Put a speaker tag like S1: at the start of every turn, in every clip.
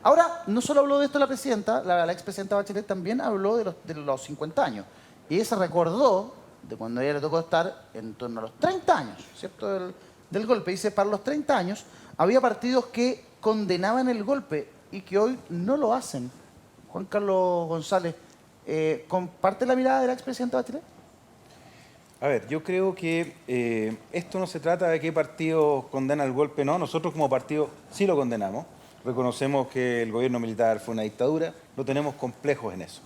S1: Ahora, no solo habló de esto la presidenta, la expresidenta Bachelet también habló de los 50 años. Y ella se recordó de cuando a ella le tocó estar en torno a los 30 años, ¿cierto? Del golpe. Dice, para los 30 años había partidos que condenaban el golpe y que hoy no lo hacen. Juan Carlos González, ¿comparte la mirada de la expresidenta Bachelet?
S2: A ver, yo creo que esto no se trata de qué partido condena el golpe, no. Nosotros como partido sí lo condenamos. Reconocemos que el gobierno militar fue una dictadura, no tenemos complejos en eso.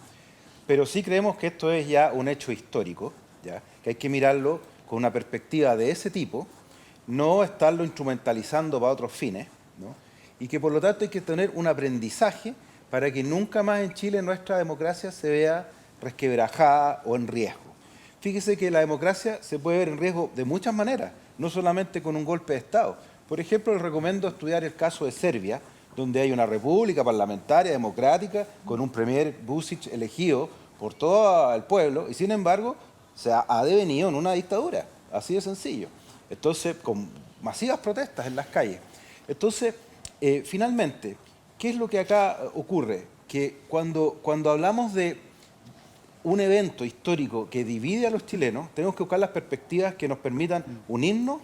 S2: Pero sí creemos que esto es ya un hecho histórico, ¿ya? Que hay que mirarlo con una perspectiva de ese tipo, no estarlo instrumentalizando para otros fines, ¿no? Y que por lo tanto hay que tener un aprendizaje para que nunca más en Chile nuestra democracia se vea resquebrajada o en riesgo. Fíjese que la democracia se puede ver en riesgo de muchas maneras, no solamente con un golpe de Estado. Por ejemplo, les recomiendo estudiar el caso de Serbia, donde hay una república parlamentaria, democrática, con un premier Vučić elegido por todo el pueblo, y sin embargo se ha devenido en una dictadura, así de sencillo. Entonces, con masivas protestas en las calles. Entonces, finalmente, ¿qué es lo que acá ocurre? Que cuando hablamos de un evento histórico que divide a los chilenos, tenemos que buscar las perspectivas que nos permitan unirnos,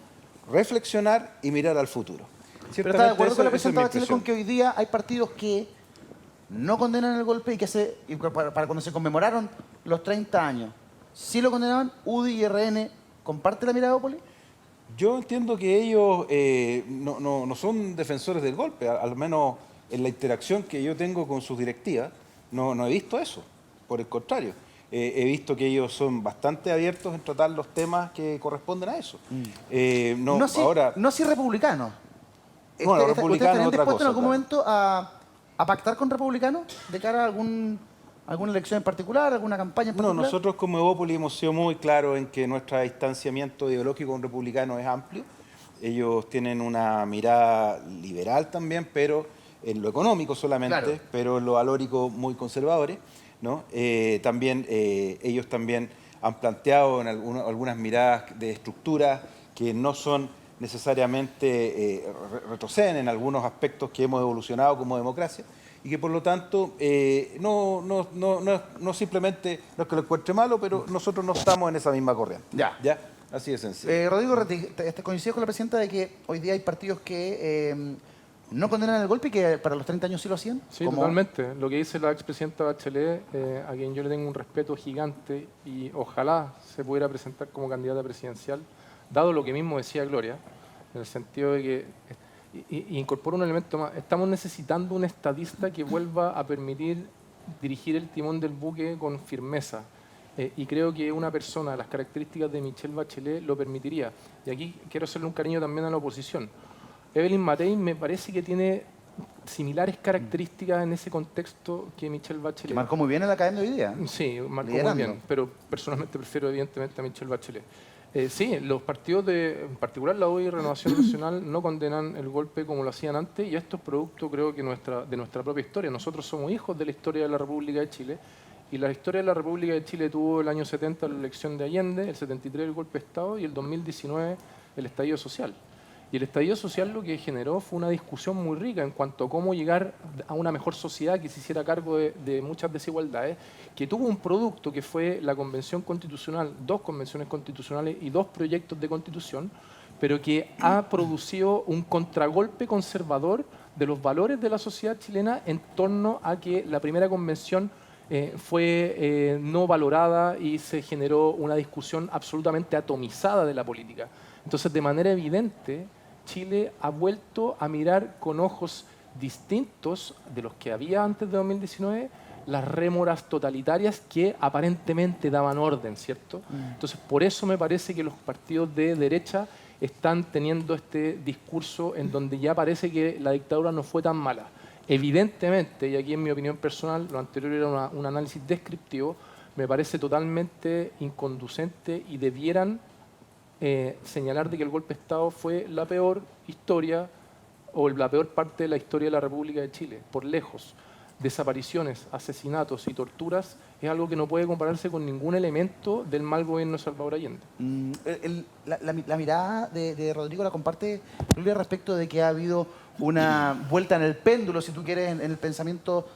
S2: reflexionar y mirar al futuro.
S1: Pero ¿está de acuerdo con la presidenta Bachelet con que hoy día hay partidos que no condenan el golpe y que para cuando se conmemoraron los 30 años, sí lo condenaban? UDI y RN, ¿comparte la mirada de Opoli?
S2: Yo entiendo que ellos no son defensores del golpe, al menos en la interacción que yo tengo con sus directivas, no he visto eso, por el contrario. He visto que ellos son bastante abiertos en tratar los temas que corresponden a eso.
S1: No si republicanos.
S2: Bueno, los republicanos es otra cosa.
S1: ¿Están dispuestos en algún momento a pactar con republicanos de cara a alguna elección en particular, alguna campaña en particular?
S2: No, nosotros como Evópolis hemos sido muy claros en que nuestro distanciamiento ideológico con republicanos es amplio. Ellos tienen una mirada liberal también, pero en lo económico solamente, claro, pero en lo valórico muy conservadores, ¿no? También ellos también han planteado en algunas miradas de estructura que no son necesariamente retroceden en algunos aspectos que hemos evolucionado como democracia y que por lo tanto no simplemente no es que lo encuentre malo, pero nosotros no estamos en esa misma corriente. ¿Ya? Así de sencillo.
S1: Rodrigo Retti, ¿coincides con la presidenta de que hoy día hay partidos que no condenan el golpe y que para los 30 años sí lo hacían?
S3: Sí, totalmente. Lo que dice la expresidenta Bachelet, a quien yo le tengo un respeto gigante y ojalá se pudiera presentar como candidata presidencial, dado lo que mismo decía Gloria, en el sentido de que, y incorpora un elemento más, estamos necesitando un estadista que vuelva a permitir dirigir el timón del buque con firmeza. Y creo que una persona de las características de Michelle Bachelet lo permitiría. Y aquí quiero hacerle un cariño también a la oposición. Evelyn Matei me parece que tiene similares características en ese contexto que Michelle Bachelet.
S1: Que marcó muy bien en la academia hoy día.
S3: Sí, marcó muy bien, pero personalmente prefiero evidentemente a Michelle Bachelet. Sí, los partidos, en particular la UDI y Renovación Nacional, no condenan el golpe como lo hacían antes, y esto es producto, creo que, de nuestra propia historia. Nosotros somos hijos de la historia de la República de Chile, y la historia de la República de Chile tuvo el año 70 la elección de Allende, el 73 el golpe de Estado y el 2019 el estallido social. Y el estallido social lo que generó fue una discusión muy rica en cuanto a cómo llegar a una mejor sociedad que se hiciera cargo de muchas desigualdades, que tuvo un producto que fue la Convención Constitucional, 2 convenciones constitucionales y 2 proyectos de constitución, pero que ha producido un contragolpe conservador de los valores de la sociedad chilena en torno a que la primera convención fue no valorada y se generó una discusión absolutamente atomizada de la política. Entonces, de manera evidente, Chile ha vuelto a mirar con ojos distintos de los que había antes de 2019 las rémoras totalitarias que aparentemente daban orden, ¿cierto? Entonces, por eso me parece que los partidos de derecha están teniendo este discurso en donde ya parece que la dictadura no fue tan mala. Evidentemente, y aquí en mi opinión personal, lo anterior era un análisis descriptivo, me parece totalmente inconducente y debieran señalar de que el golpe de Estado fue la peor historia o la peor parte de la historia de la República de Chile, por lejos. desapariciones, asesinatos y torturas es algo que no puede compararse con ningún elemento del mal gobierno de Salvador Allende.
S1: La mirada de Rodrigo la comparte Julia respecto de que ha habido una vuelta en el péndulo, si tú quieres, en el pensamiento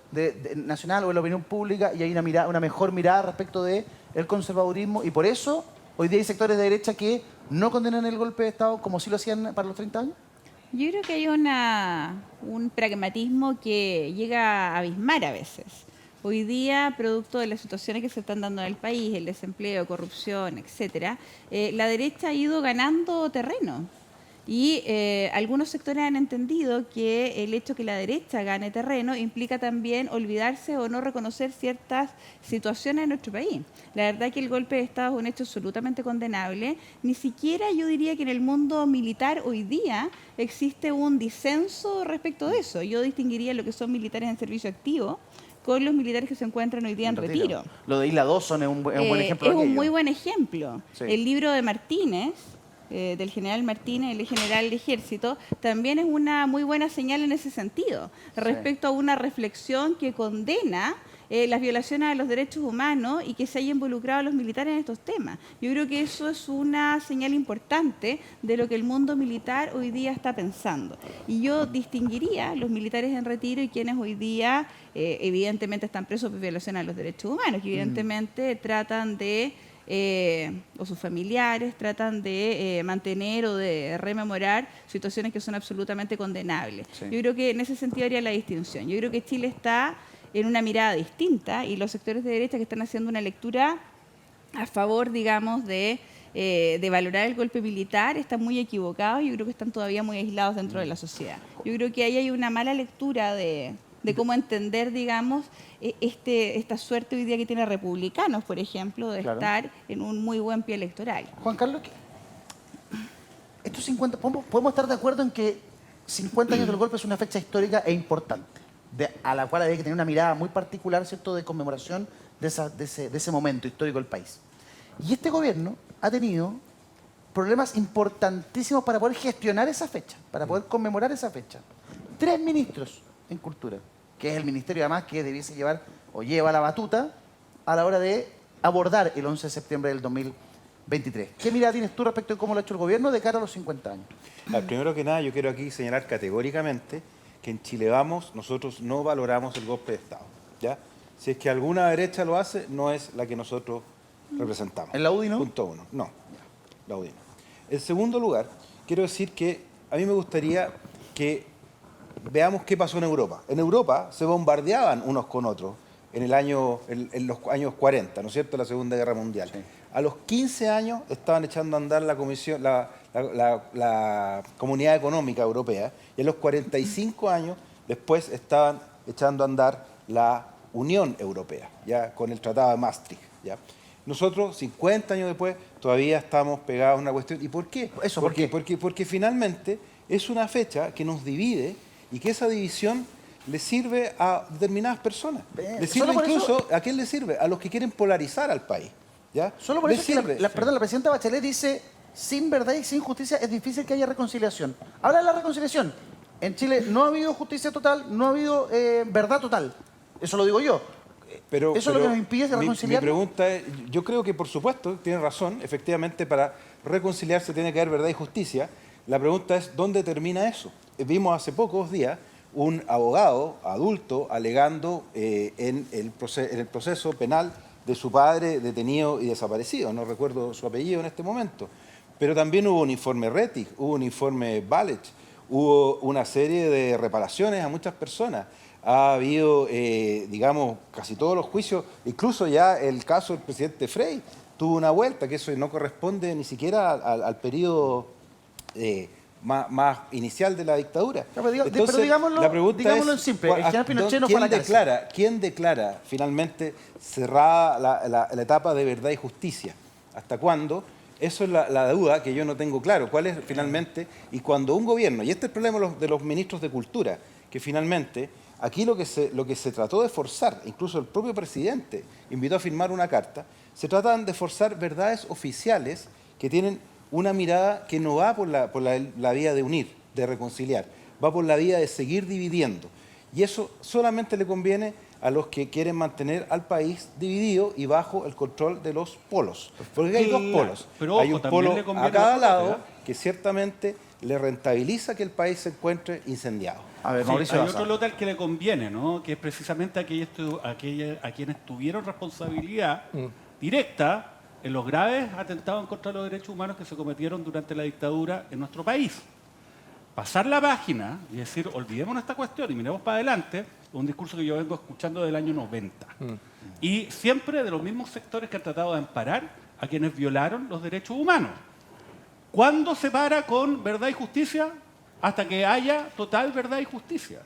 S1: nacional o en la opinión pública, y hay una mejor mirada respecto del conservadurismo, y por eso hoy día hay sectores de derecha que no condenan el golpe de Estado como sí lo hacían para los 30 años.
S4: Yo creo que hay un pragmatismo que llega a abismar a veces. Hoy día, producto de las situaciones que se están dando en el país, el desempleo, corrupción, etcétera, la derecha ha ido ganando terreno. Y algunos sectores han entendido que el hecho que la derecha gane terreno implica también olvidarse o no reconocer ciertas situaciones en nuestro país. La verdad que el golpe de Estado es un hecho absolutamente condenable. Ni siquiera yo diría que en el mundo militar hoy día existe un disenso respecto de eso. Yo distinguiría lo que son militares en servicio activo con los militares que se encuentran hoy día en retiro.
S1: Lo de Isla Dawson es un buen ejemplo.
S4: Es
S1: de
S4: un
S1: aquello.
S4: muy buen ejemplo.
S1: Sí.
S4: El libro de Martínez, del general Martínez, el general del ejército, también es una muy buena señal en ese sentido, respecto a una reflexión que condena las violaciones a los derechos humanos y que se haya involucrado a los militares en estos temas. Yo creo que eso es una señal importante de lo que el mundo militar hoy día está pensando. Y yo distinguiría los militares en retiro y quienes hoy día evidentemente están presos por violación a los derechos humanos, que evidentemente tratan de o sus familiares tratan de mantener o de rememorar situaciones que son absolutamente condenables.
S1: Sí.
S4: Yo creo que en ese sentido haría la distinción. Yo creo que Chile está en una mirada distinta y los sectores de derecha que están haciendo una lectura a favor, digamos, de valorar el golpe militar están muy equivocados. Yo creo que están todavía muy aislados dentro de la sociedad. Yo creo que ahí hay una mala lectura de cómo entender, digamos, esta suerte hoy día que tiene Republicanos, por ejemplo, de estar en un muy buen pie electoral.
S1: Juan Carlos, estos 50, podemos estar de acuerdo en que 50 años del golpe es una fecha histórica e importante, a la cual hay que tener una mirada muy particular, ¿cierto?, de conmemoración de ese momento histórico del país. Y este gobierno ha tenido problemas importantísimos para poder gestionar esa fecha, para poder conmemorar esa fecha. 3 ministros en cultura, que es el ministerio además que debiese llevar o lleva la batuta a la hora de abordar el 11 de septiembre del 2023. ¿Qué mirada tienes tú respecto de cómo lo ha hecho el gobierno de cara a los 50 años?
S2: Primero que nada, yo quiero aquí señalar categóricamente que en Chile Vamos nosotros no valoramos el golpe de Estado, ¿ya? Si es que alguna derecha lo hace, no es la que nosotros representamos.
S1: ¿En la UDI no?
S2: Punto 1. No, la UDI no. En segundo lugar, quiero decir que a mí me gustaría que veamos qué pasó en Europa. En Europa se bombardeaban unos con otros en los años 40, ¿no es cierto?, la Segunda Guerra Mundial. Sí. A los 15 años estaban echando a andar la Comunidad Económica Europea y a los 45 años después estaban echando a andar la Unión Europea, ya con el Tratado de Maastricht, ¿ya? Nosotros, 50 años después, todavía estamos pegados a una cuestión. ¿Y por qué?
S1: Eso, ¿por qué?
S2: Porque finalmente es una fecha que nos divide y que esa división le sirve a determinadas personas. Le sirve incluso, ¿a quién le sirve? A los que quieren polarizar al país, ¿ya?
S1: Solo por eso es que la presidenta Bachelet dice, sin verdad y sin justicia es difícil que haya reconciliación. Habla de la reconciliación. En Chile no ha habido justicia total, no ha habido verdad total. Eso lo digo yo. ¿Eso es lo que nos impide reconciliar?
S2: Mi pregunta es, yo creo que por supuesto, tiene razón, efectivamente para reconciliarse tiene que haber verdad y justicia. La pregunta es, ¿dónde termina eso? Vimos hace pocos días un abogado adulto alegando en el proceso penal de su padre detenido y desaparecido. No recuerdo su apellido en este momento. Pero también hubo un informe Rettig, hubo un informe Balech, hubo una serie de reparaciones a muchas personas. Ha habido, digamos, casi todos los juicios, incluso ya el caso del presidente Frey tuvo una vuelta, que eso no corresponde ni siquiera al periodo más inicial de la dictadura.
S1: No, pero digámoslo,
S2: la pregunta
S1: digámoslo
S2: es,
S1: en simple, el general Pinochet no fue a la cárcel.
S2: ¿Quién declara finalmente cerrada la etapa de verdad y justicia? ¿Hasta cuándo? Eso es la duda que yo no tengo claro. ¿Cuál es finalmente? Y cuando un gobierno, y este es el problema de los ministros de Cultura, que finalmente aquí lo que se trató de forzar, incluso el propio presidente invitó a firmar una carta, se tratan de forzar verdades oficiales que tienen una mirada que no va por la vía de unir, de reconciliar, va por la vía de seguir dividiendo. Y eso solamente le conviene a los que quieren mantener al país dividido y bajo el control de los polos. Porque hay dos
S5: Claro,
S2: polos.
S5: pero
S2: Hay
S5: ojo,
S2: un
S5: también
S2: polo
S5: le conviene
S2: a cada
S5: otra
S2: lado
S5: parte,
S2: que ciertamente le rentabiliza que el país se encuentre incendiado.
S1: A ver,
S5: Sí,
S1: Mauricio
S5: hay
S1: Daza.
S5: otro lote al que le conviene, ¿no? Que es precisamente a quienes tuvieron responsabilidad directa en los graves atentados en contra de los derechos humanos que se cometieron durante la dictadura en nuestro país. Pasar la página y decir, olvidemos esta cuestión y miremos para adelante, un discurso que yo vengo escuchando del año 90. Y siempre de los mismos sectores que han tratado de amparar a quienes violaron los derechos humanos. ¿Cuándo se para con verdad y justicia? Hasta que haya total verdad y justicia.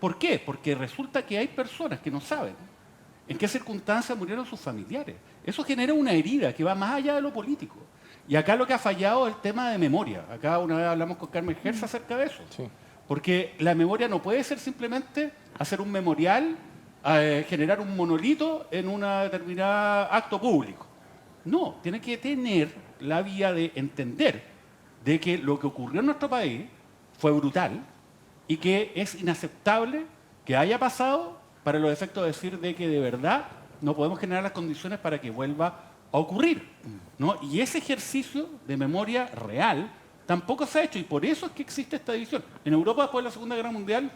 S5: ¿Por qué? Porque resulta que hay personas que no saben en qué circunstancias murieron sus familiares. Eso genera una herida que va más allá de lo político. Y acá lo que ha fallado es el tema de memoria. Acá una vez hablamos con Carmen Gersa acerca de eso.
S3: Sí.
S5: Porque la memoria no puede ser simplemente hacer un memorial, generar un monolito en un determinado acto público. No, tiene que tener la vía de entender de que lo que ocurrió en nuestro país fue brutal y que es inaceptable que haya pasado para los efectos de decir de que de verdad no podemos generar las condiciones para que vuelva a ocurrir, ¿no? Y ese ejercicio de memoria real tampoco se ha hecho y por eso es que existe esta división. En Europa, después de la Segunda Guerra Mundial,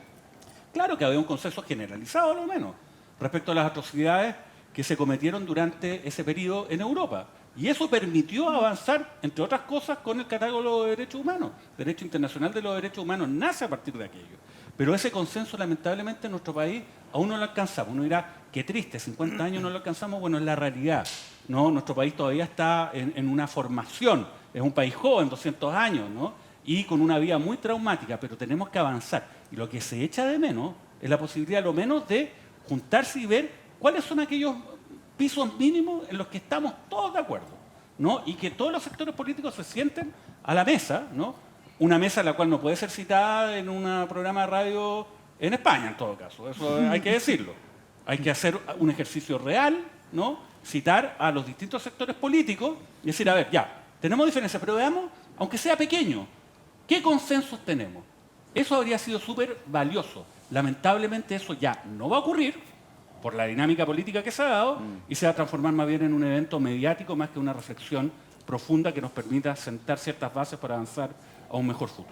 S5: claro que había un consenso generalizado, a lo menos, respecto a las atrocidades que se cometieron durante ese periodo en Europa. Y eso permitió avanzar, entre otras cosas, con el catálogo de derechos humanos. El Derecho Internacional de los Derechos Humanos nace a partir de aquello. Pero ese consenso, lamentablemente, en nuestro país aún no lo alcanzamos. Uno dirá, qué triste, 50 años no lo alcanzamos. Bueno, es la realidad. ¿No? Nuestro país todavía está en una formación. Es un país joven, 200 años, ¿no? Y con una vida muy traumática, pero tenemos que avanzar. Y lo que se echa de menos es la posibilidad, lo menos, de juntarse y ver cuáles son aquellos pisos mínimos en los que estamos todos de acuerdo, ¿no? Y que todos los sectores políticos se sienten a la mesa, ¿no? Una mesa la cual no puede ser citada en un programa de radio en España, en todo caso. Eso hay que decirlo. Hay que hacer un ejercicio real, ¿no? Citar a los distintos sectores políticos y decir, a ver, ya, tenemos diferencias, pero veamos, aunque sea pequeño, ¿qué consensos tenemos? Eso habría sido súper valioso. Lamentablemente eso ya no va a ocurrir por la dinámica política que se ha dado y se va a transformar más bien en un evento mediático más que una reflexión profunda que nos permita sentar ciertas bases para avanzar a un mejor futuro.